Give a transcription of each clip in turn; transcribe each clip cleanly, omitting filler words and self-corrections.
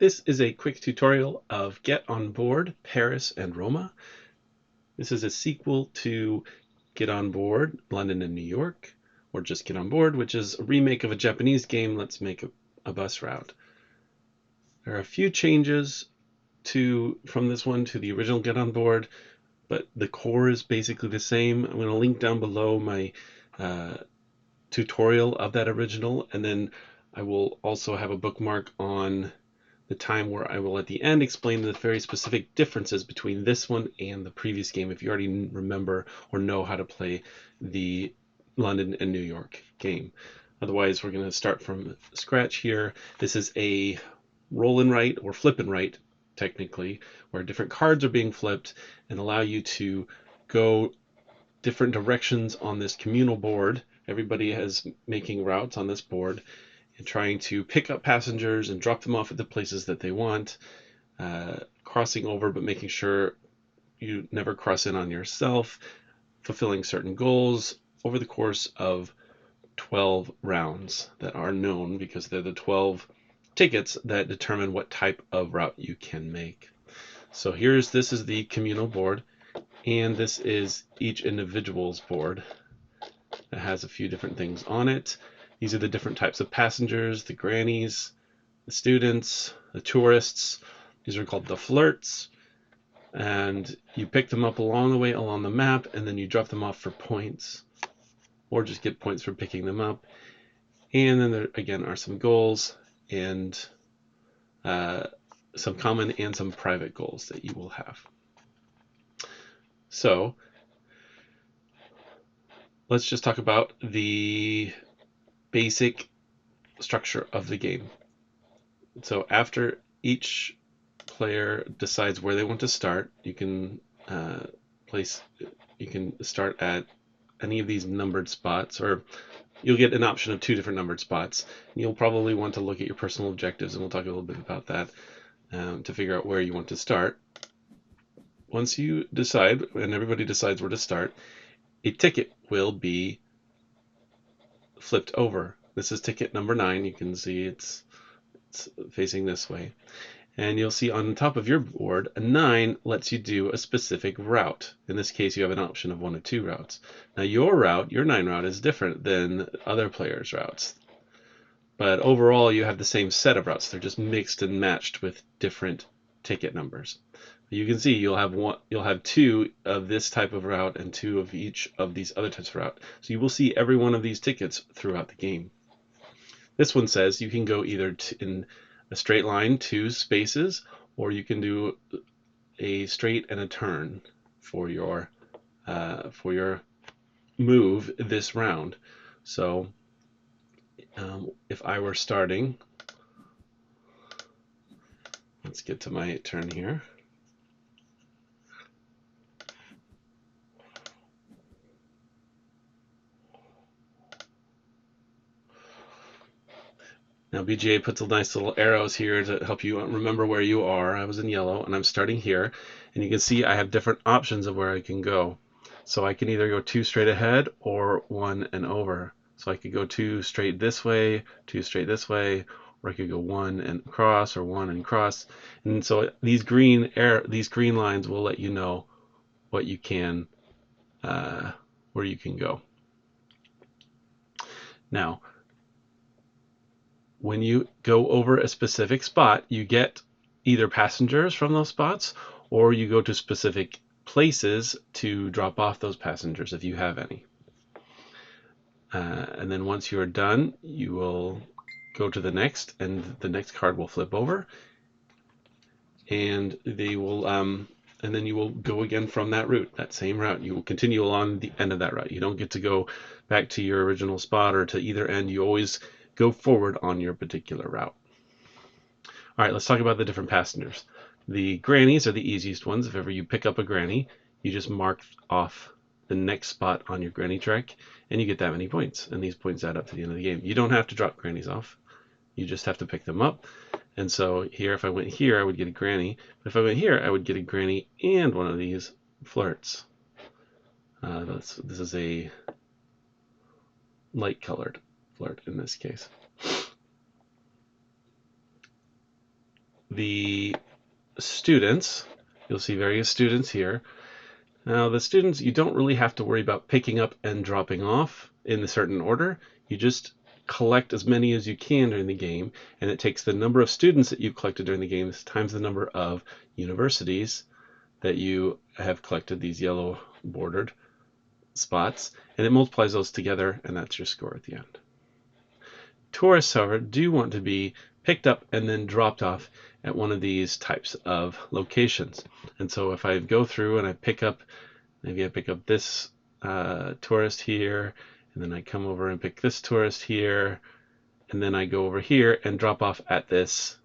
This is a quick tutorial of Get on Board, Paris and Roma. This is a sequel to Get on Board, London and New York, or just Get on Board, which is a remake of a Japanese game, Let's Make a Bus Route. There are a few changes from this one to the original Get on Board, but the core is basically the same. I'm going to link down below my tutorial of that original, and then I will also have a bookmark on the time where I will at the end explain the very specific differences between this one and the previous game if you already remember or know how to play the London and New York game. Otherwise, we're going to start from scratch here. This is a roll and write or flip and write, technically, where different cards are being flipped and allow you to go different directions on this communal board. Everybody is making routes on this board and trying to pick up passengers and drop them off at the places that they want, crossing over but making sure you never cross in on yourself, fulfilling certain goals over the course of 12 rounds that are known because they're the 12 tickets that determine what type of route you can make. So this is the communal board, and this is each individual's board that has a few different things on it. These are the different types of passengers: the grannies, the students, the tourists. These are called the flirts. And you pick them up along the way along the map, and then you drop them off for points, or just get points for picking them up. And then there, again, are some goals and some common and some private goals that you will have. So let's just talk about the basic structure of the game. So after each player decides where they want to start, you can start at any of these numbered spots, or you'll get an option of 2 different numbered spots. You'll probably want to look at your personal objectives, and we'll talk a little bit about that to figure out where you want to start. Once you decide, and everybody decides where to start, a ticket will be flipped over. This is ticket number 9. You can see it's facing this way. And you'll see on top of your board, a 9 lets you do a specific route. In this case, you have an option of 1 of 2 routes. Now your 9 route, is different than other players' routes. But overall, you have the same set of routes. They're just mixed and matched with different ticket numbers. You can see you'll have 2 of this type of route and 2 of each of these other types of route. So you will see every one of these tickets throughout the game. This one says you can go either in a straight line, 2 spaces, or you can do a straight and a turn for your move this round. So if I were starting, let's get to my turn here. Now BGA puts nice little arrows here to help you remember where you are. I was in yellow and I'm starting here, and you can see I have different options of where I can go. So I can either go 2 straight ahead or 1 and over. So I could go 2 straight this way, 2 straight this way, or I could go 1 and cross, or 1 and cross. And so these green lines will let you know what you can, where you can go. Now, when you go over a specific spot, you get either passengers from those spots, or you go to specific places to drop off those passengers if you have any. And then once you are done, you will go to the next, and the next card will flip over, and they will and then you will go again from that route, that same route. You will continue along the end of that route. You don't get to go back to your original spot or to either end. You always go forward on your particular route. All right, let's talk about the different passengers. The grannies are the easiest ones. If ever you pick up a granny, you just mark off the next spot on your granny track, and you get that many points. And these points add up to the end of the game. You don't have to drop grannies off. You just have to pick them up. And so here, if I went here, I would get a granny. But if I went here, I would get a granny and one of these flirts. This is a light-colored flirt in this case. the students, you'll see various students here. Now the students, you don't really have to worry about picking up and dropping off in a certain order. You just collect as many as you can during the game, and it takes the number of students that you've collected during the game times the number of universities that you have collected, these yellow bordered spots, and it multiplies those together, and that's your score at the end. Tourists, however, do want to be picked up and then dropped off at one of these types of locations. And so if I go through and I pick up, maybe I pick up this tourist here, and then I come over and pick this tourist here, and then I go over here and drop off at this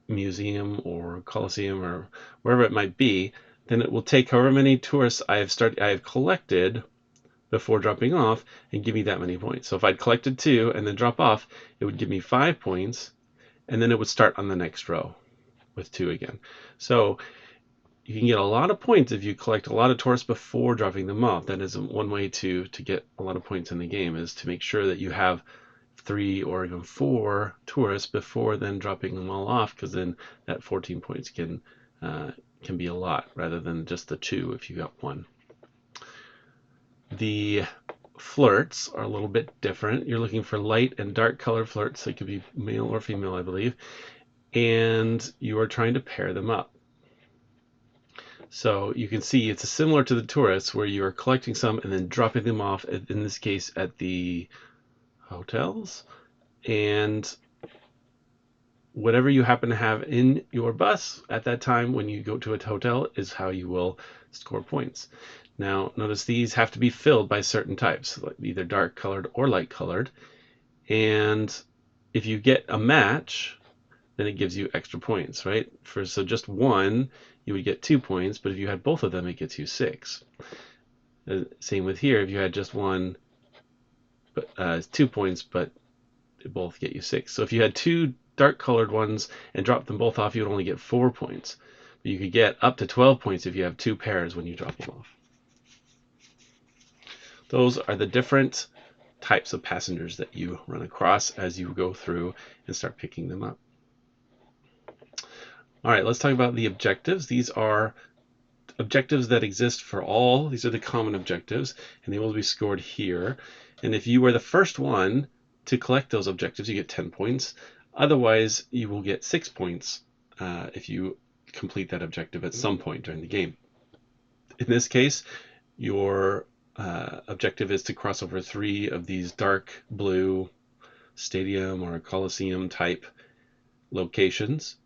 museum or coliseum or wherever it might be, then it will take however many tourists I have collected before dropping off and give me that many points. So if I'd collected 2 and then drop off, it would give me 5 points, and then it would start on the next row with 2 again. So you can get a lot of points if you collect a lot of tourists before dropping them off. That is one way to get a lot of points in the game, is to make sure that you have 3 or even 4 tourists before then dropping them all off, because then that 14 points can be a lot rather than just the 2 if you got 1. The flirts are a little bit different. You're looking for light and dark colored flirts. They could be male or female, I believe. And you are trying to pair them up. So you can see it's similar to the tourists, where you are collecting some and then dropping them off, in this case at the hotels. And whatever you happen to have in your bus at that time when you go to a hotel is how you will score points. Now, notice these have to be filled by certain types, like either dark colored or light colored. And if you get a match, then it gives you extra points, right? So just 1, you would get 2 points, but if you had both of them, it gets you 6. Same with here, if you had just 1, but 2 points, but they both get you 6. So if you had 2 dark colored ones and dropped them both off, you would only get 4 points. But you could get up to 12 points if you have 2 pairs when you drop them off. Those are the different types of passengers that you run across as you go through and start picking them up. All right, let's talk about the objectives. These are objectives that exist for all. These are the common objectives, and they will be scored here. And if you were the first one to collect those objectives, you get 10 points. Otherwise, you will get 6 points if you complete that objective at some point during the game. In this case, your objective is to cross over 3 of these dark blue stadium or coliseum type locations.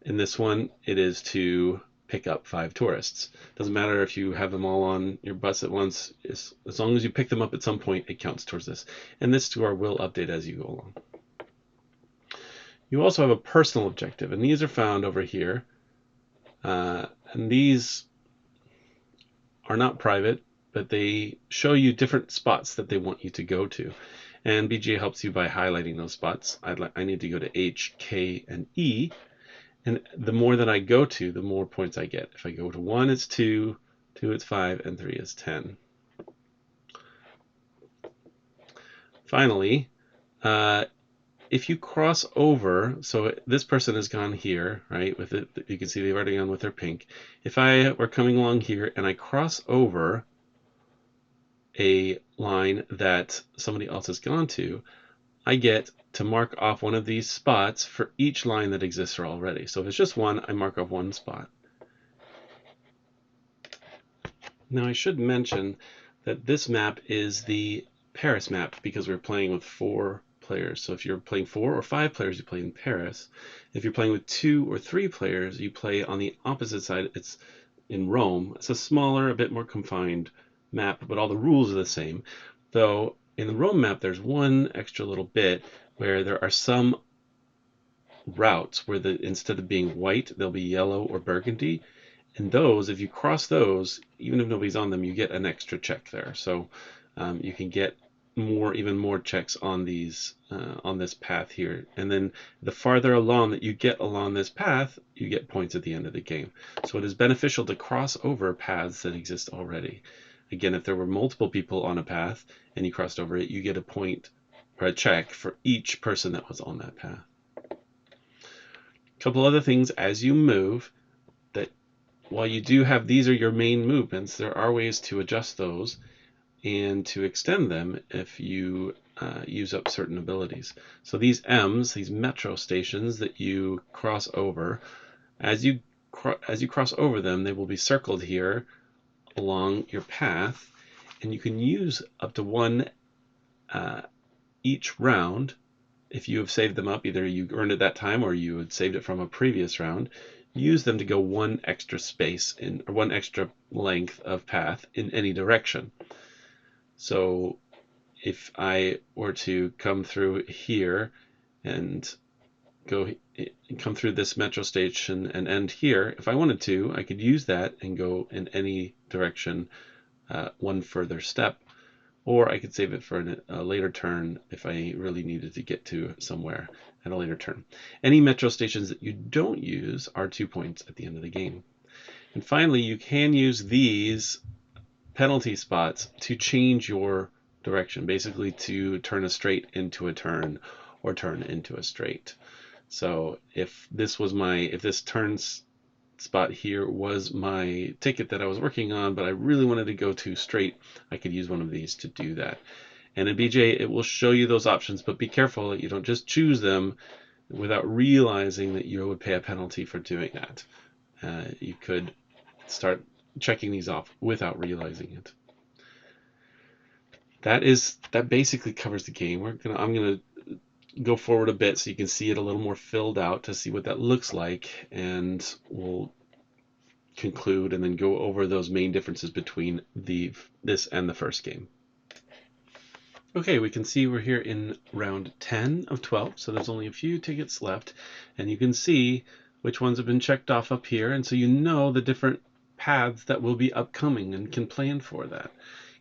In this one, it is to pick up 5 tourists. Doesn't matter if you have them all on your bus at once. As long as you pick them up at some point, it counts towards this. And this score will update as you go along. You also have a personal objective, and these are found over here. And these are not private, but they show you different spots that they want you to go to. And BGA helps you by highlighting those spots. I need to go to H, K, and E. And the more that I go to, the more points I get. If I go to 1, it's 2, 2, it's 5, and 3 is 10. Finally, if you cross over, so this person has gone here, right? With it, you can see they've already gone with their pink. If I were coming along here and I cross over a line that somebody else has gone to, I get to mark off one of these spots for each line that exists already. So if it's just 1, I mark off 1 spot. Now I should mention that this map is the Paris map because we're playing with 4 players. So if you're playing 4 or 5 players, you play in Paris. If you're playing with 2 or 3 players, you play on the opposite side. It's in Rome. It's a smaller, a bit more confined map, but all the rules are the same. Though in the Rome map, there's one extra little bit where there are some routes where instead of being white, they'll be yellow or burgundy. And those, if you cross those, even if nobody's on them, you get an extra check there. So you can get even more checks on these on this path here. And then the farther along that you get along this path, you get points at the end of the game. So it is beneficial to cross over paths that exist already. Again, if there were multiple people on a path and you crossed over it, you get a point or a check for each person that was on that path. couple other things as you move that while you do have these are your main movements, there are ways to adjust those and to extend them if you use up certain abilities. So these M's, these metro stations that you cross over, as you cross over them, they will be circled here along your path, and you can use up to one each round. If you have saved them up, either you earned it that time or you had saved it from a previous round, use them to go one extra space in, or one extra length of path in any direction. So if I were to come through here and come through this metro station and end here, if I wanted to, I could use that and go in any direction one further step, or I could save it for a later turn if I really needed to get to somewhere at a later turn. Any metro stations that you don't use are 2 points at the end of the game. And finally, you can use these penalty spots to change your direction, basically to turn a straight into a turn or turn into a straight. So if this turns spot here was my ticket that I was working on, but I really wanted to go to straight, I could use one of these to do that. And in BGA, it will show you those options, but be careful that you don't just choose them without realizing that you would pay a penalty for doing that. You could start checking these off without realizing it. That basically covers the game. I'm gonna go forward a bit so you can see it a little more filled out to see what that looks like, and we'll conclude and then go over those main differences between this and the first game. Okay, we can see we're here in round 10 of 12, so there's only a few tickets left, and you can see which ones have been checked off up here, and so you know the different paths that will be upcoming and can plan for that.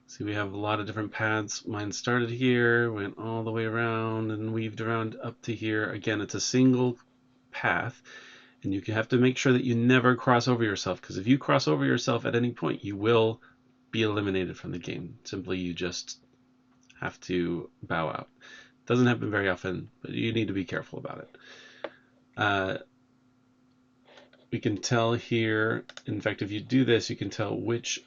See, we have a lot of different paths. Mine started here, went all the way around, and weaved around up to here. Again, it's a single path, and you have to make sure that you never cross over yourself, because if you cross over yourself at any point, you will be eliminated from the game. Simply, you just have to bow out. Doesn't happen very often, but you need to be careful about it. We can tell here, in fact, if you do this, you can tell which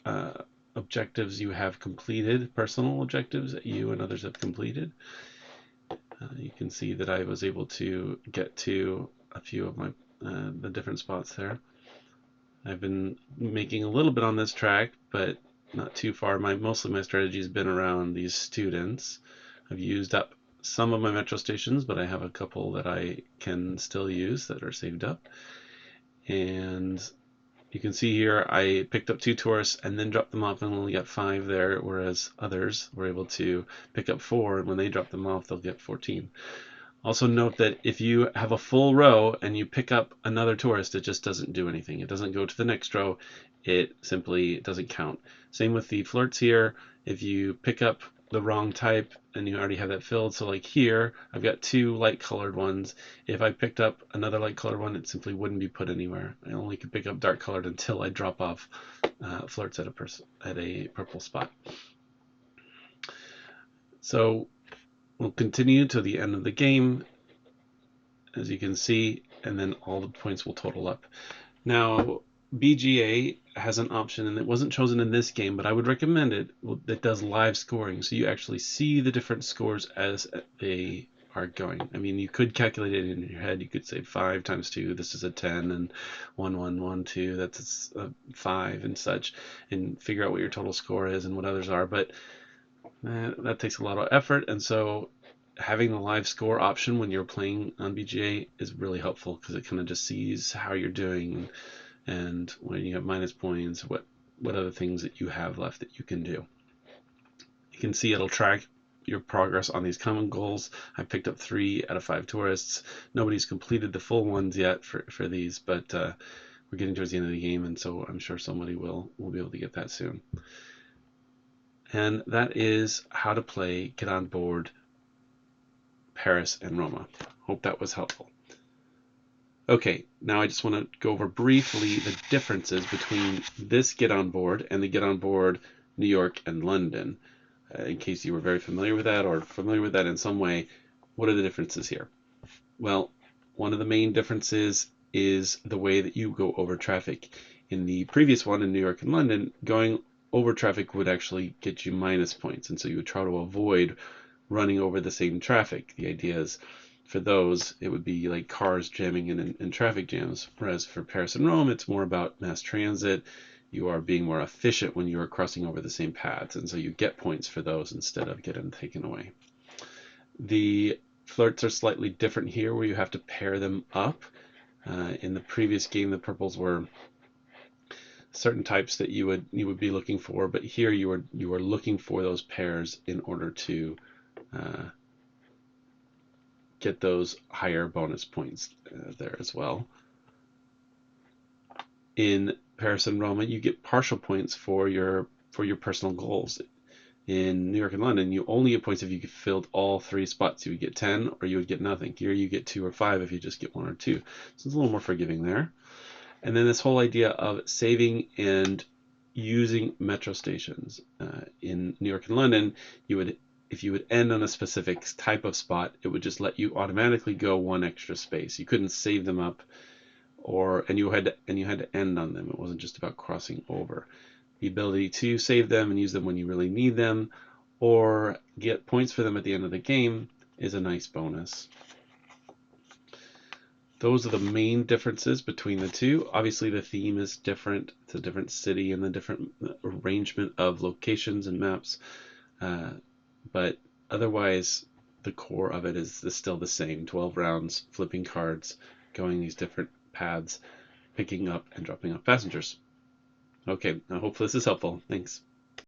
objectives you have completed, personal objectives that you and others have completed. You can see that I was able to get to a few of my the different spots there. I've been making a little bit on this track, but not too far. Mostly my strategy has been around these students. I've used up some of my metro stations, but I have a couple that I can still use that are saved up. And you can see here I picked up 2 tourists and then dropped them off and only got 5 there, whereas others were able to pick up 4, and when they drop them off they'll get 14. Also note that if you have a full row and you pick up another tourist, it just doesn't do anything. It doesn't go to the next row. It simply doesn't count. Same with the flirts here. If you pick up the wrong type and you already have that filled, so like here, I've got 2 light colored ones. If I picked up another light colored one, it simply wouldn't be put anywhere. I only could pick up dark colored until I drop off flirts at a purple spot. So we'll continue to the end of the game, as you can see, and then all the points will total up. Now, BGA has an option, and it wasn't chosen in this game, but I would recommend it, that does live scoring, so you actually see the different scores as they are going. I mean, you could calculate it in your head. You could say 5 times 2, this is a 10, and 1, 1, 1, 2, that's a 5, and such, and figure out what your total score is and what others are, but that takes a lot of effort, and so having the live score option when you're playing on BGA is really helpful, because it kind of just sees how you're doing, and when you have minus points, what other things that you have left that you can do. You can see it'll track your progress on these common goals. I picked up 3 out of 5 tourists. Nobody's completed the full ones yet for these, but we're getting towards the end of the game, and so I'm sure somebody will be able to get that soon. And that is how to play Get On Board Paris and Roma. Hope that was helpful. Okay, now I just want to go over briefly the differences between this Get On Board and the Get On Board New York and London. In case you were very familiar with that or familiar with that in some way, what are the differences here? Well, one of the main differences is the way that you go over traffic. In the previous one in New York and London, going over traffic would actually get you minus points, and so you would try to avoid running over the same traffic. The idea is for those, it would be like cars jamming in traffic jams, whereas for Paris and Rome, it's more about mass transit. You are being more efficient when you are crossing over the same paths, and so you get points for those instead of getting taken away. The flirts are slightly different here, where you have to pair them up. In the previous game, the purples were certain types that you would be looking for, but here you are looking for those pairs in order to get those higher bonus points there as well. In Paris and Roma, you get partial points for your personal goals. In New York and London, you only get points if you filled all 3 spots. You would get 10 or you would get nothing. Here you get 2 or 5 if you just get 1 or 2. So it's a little more forgiving there. And then this whole idea of saving and using metro stations. In New York and London, if you would end on a specific type of spot, it would just let you automatically go 1 extra space. You couldn't save them up, and you had to end on them. It wasn't just about crossing over. The ability to save them and use them when you really need them, or get points for them at the end of the game, is a nice bonus. Those are the main differences between the two. Obviously the theme is different. It's a different city and the different arrangement of locations and maps, but otherwise the core of it is still the same. 12 rounds, flipping cards, going these different paths, picking up and dropping off passengers. Okay, I hope this is helpful. Thanks.